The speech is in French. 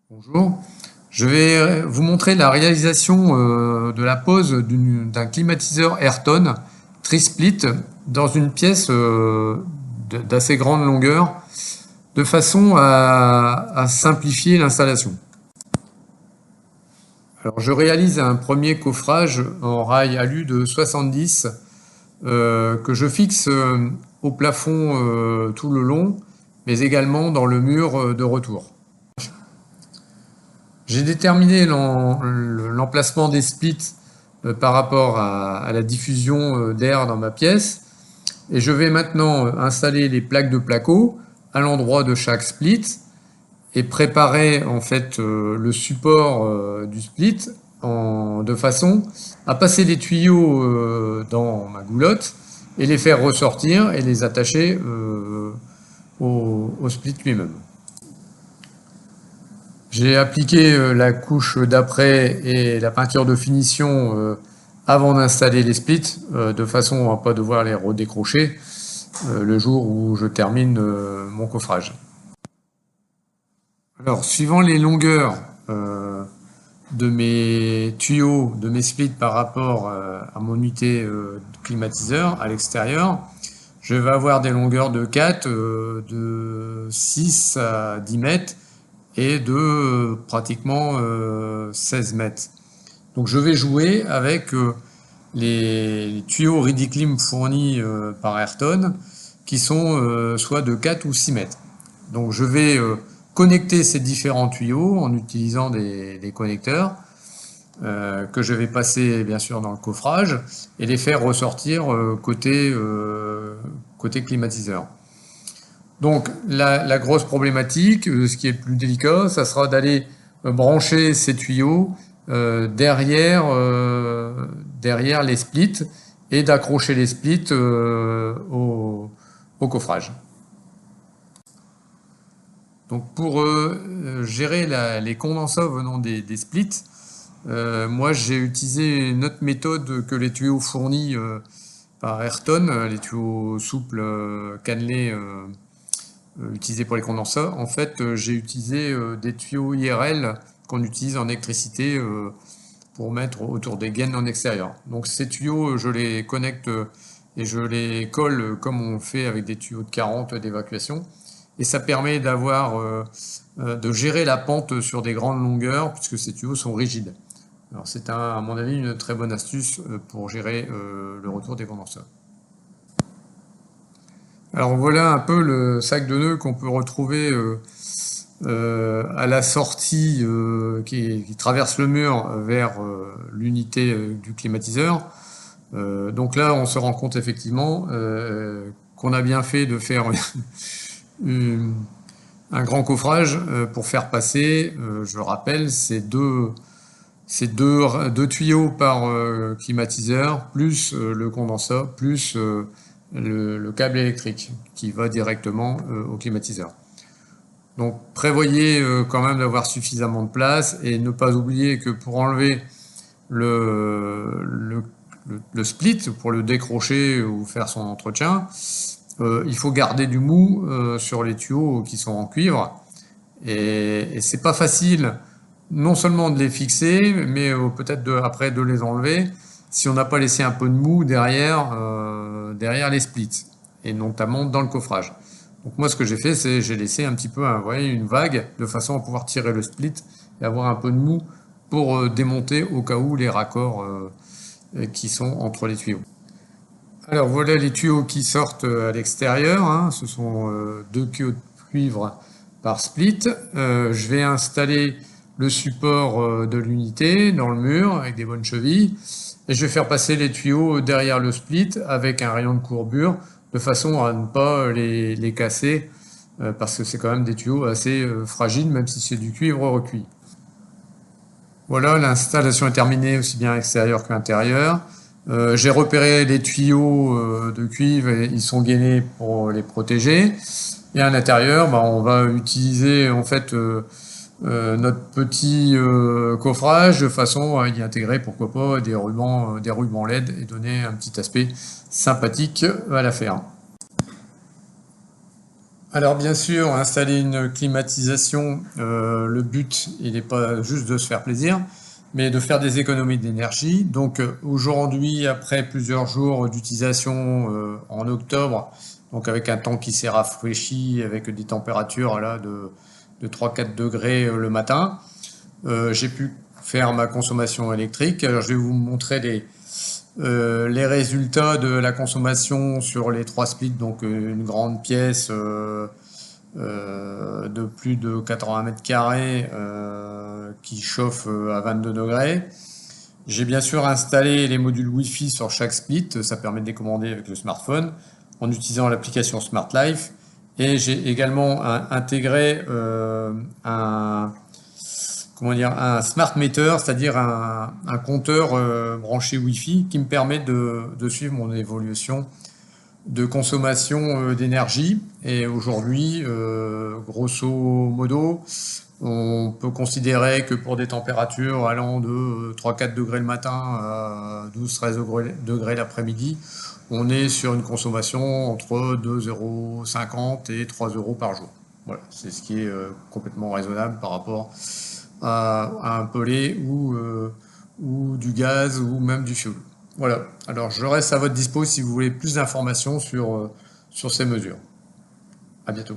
Bonjour, je vais vous montrer la réalisation de la pose d'un climatiseur Ayrton tri-split dans une pièce d'assez grande longueur de façon à simplifier l'installation. Alors je réalise un premier coffrage en rail alu de 70 que je fixe au plafond tout le long, mais également dans le mur de retour. J'ai déterminé l'emplacement des splits par rapport à la diffusion d'air dans ma pièce et je vais maintenant installer les plaques de placo à l'endroit de chaque split et préparer en fait le support du split de façon à passer les tuyaux dans ma goulotte et les faire ressortir et les attacher au split lui-même. J'ai appliqué la couche d'après et la peinture de finition avant d'installer les splits, de façon à ne pas devoir les redécrocher le jour où je termine mon coffrage. Alors, suivant les longueurs de mes tuyaux, de mes splits par rapport à mon unité climatiseur à l'extérieur, je vais avoir des longueurs de 4, de 6 à 10 mètres, et de pratiquement 16 mètres. Donc je vais jouer avec les tuyaux Ridiclim fournis par Ayrton qui sont soit de 4 ou 6 mètres. Donc je vais connecter ces différents tuyaux en utilisant des connecteurs que je vais passer bien sûr dans le coffrage et les faire ressortir côté climatiseur. Donc la grosse problématique, ce qui est le plus délicat, ça sera d'aller brancher ces tuyaux derrière les splits et d'accrocher les splits au coffrage. Donc pour gérer les condensats venant des splits, moi j'ai utilisé une autre méthode que les tuyaux fournis par Ayrton, les tuyaux souples cannelés utilisés pour les condensats. En fait, j'ai utilisé des tuyaux IRL qu'on utilise en électricité pour mettre autour des gaines en extérieur. Donc ces tuyaux, je les connecte et je les colle comme on fait avec des tuyaux de 40 d'évacuation. Et ça permet de gérer la pente sur des grandes longueurs puisque ces tuyaux sont rigides. Alors c'est à mon avis une très bonne astuce pour gérer le retour des condensats. Alors voilà un peu le sac de nœuds qu'on peut retrouver à la sortie qui traverse le mur vers l'unité du climatiseur. Donc là, on se rend compte effectivement qu'on a bien fait de faire un grand coffrage pour faire passer, je le rappelle, ces deux tuyaux par climatiseur, plus le condensat, plus le câble électrique qui va directement au climatiseur. Donc prévoyez quand même d'avoir suffisamment de place et ne pas oublier que pour enlever le split, pour le décrocher ou faire son entretien, il faut garder du mou sur les tuyaux qui sont en cuivre et c'est pas facile non seulement de les fixer mais peut-être après de les enlever si on n'a pas laissé un peu de mou derrière les splits, et notamment dans le coffrage. Donc moi ce que j'ai fait, c'est j'ai laissé un petit peu une vague de façon à pouvoir tirer le split et avoir un peu de mou pour démonter au cas où les raccords qui sont entre les tuyaux. Alors voilà les tuyaux qui sortent à l'extérieur, hein. Ce sont deux tuyaux de cuivre par split. Je vais installer le support de l'unité dans le mur avec des bonnes chevilles. Et je vais faire passer les tuyaux derrière le split avec un rayon de courbure de façon à ne pas les casser parce que c'est quand même des tuyaux assez fragiles même si c'est du cuivre recuit. Voilà, l'installation est terminée aussi bien extérieure qu'intérieure. J'ai repéré les tuyaux de cuivre et ils sont gainés pour les protéger. Et à l'intérieur, on va utiliser en fait notre petit coffrage de façon à y intégrer pourquoi pas des rubans LED et donner un petit aspect sympathique à l'affaire. Alors bien sûr, installer une climatisation, le but, il n'est pas juste de se faire plaisir, mais de faire des économies d'énergie. Donc aujourd'hui, après plusieurs jours d'utilisation en octobre, donc avec un temps qui s'est rafraîchi, avec des températures là de 3-4 degrés le matin, j'ai pu faire ma consommation électrique. Alors je vais vous montrer les résultats de la consommation sur les 3 splits, donc une grande pièce de plus de 80 mètres carrés qui chauffe à 22 degrés. J'ai bien sûr installé les modules Wi-Fi sur chaque split, ça permet de les commander avec le smartphone en utilisant l'application Smart Life. Et j'ai également intégré un smart meter, c'est-à-dire un compteur branché Wi-Fi qui me permet de suivre mon évolution de consommation d'énergie. Et aujourd'hui, grosso modo, on peut considérer que pour des températures allant de 3-4 degrés le matin à 12-13 degrés l'après-midi, on est sur une consommation entre 2,50 € et 3 € par jour. Voilà, c'est ce qui est complètement raisonnable par rapport à un pellet ou du gaz ou même du fioul. Voilà, alors je reste à votre dispo si vous voulez plus d'informations sur ces mesures. À bientôt.